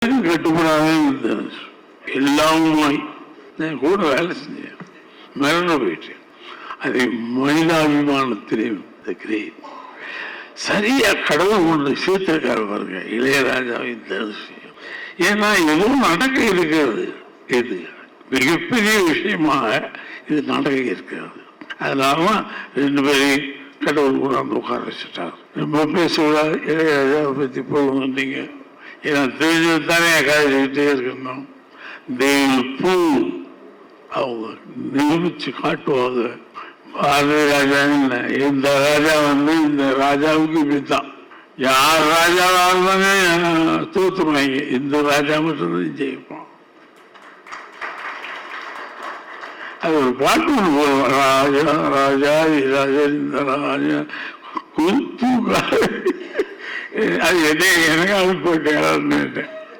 கட்டுப்படாத எல்லாமாய் கூட வேலை செஞ்சேன், மரண போயிட்டேன். அதை மனிதாபிமானத்திலையும் சரியா கடவுள் கொண்டு சேர்த்திருக்காரு பாருங்க இளையராஜாவின் விஷயம். ஏன்னா எதுவும் நடக்க இருக்கிறது, எது மிகப்பெரிய விஷயமாக இது நடக்க இருக்கிறது. அதனால ரெண்டு பேரையும் கடவுள் கூட அந்த உட்கார வச்சுட்டார். ரொம்ப பேசக்கூடாது இளையராஜாவை பற்றி போகணுன்னீங்க. ஏன்னா தெரிஞ்சது தானே கதைக்கிட்டே இருக்கணும். தெய்வம் அவங்க நிரூபிச்சு காட்டுவாங்க. பாரதி ராஜா இல்லை, இந்த ராஜா இந்த ராஜாவுக்கு இப்படித்தான். யார் ராஜாவா இருந்தாங்க தோத்துருவாங்க, இந்த ராஜா மட்டும்தான் ஜெயிப்போம். அது ஒரு பாட்டு ராஜா ராஜா ராஜா இந்த ராஜா அது என்ன எனக்கு அது போட்டேன்.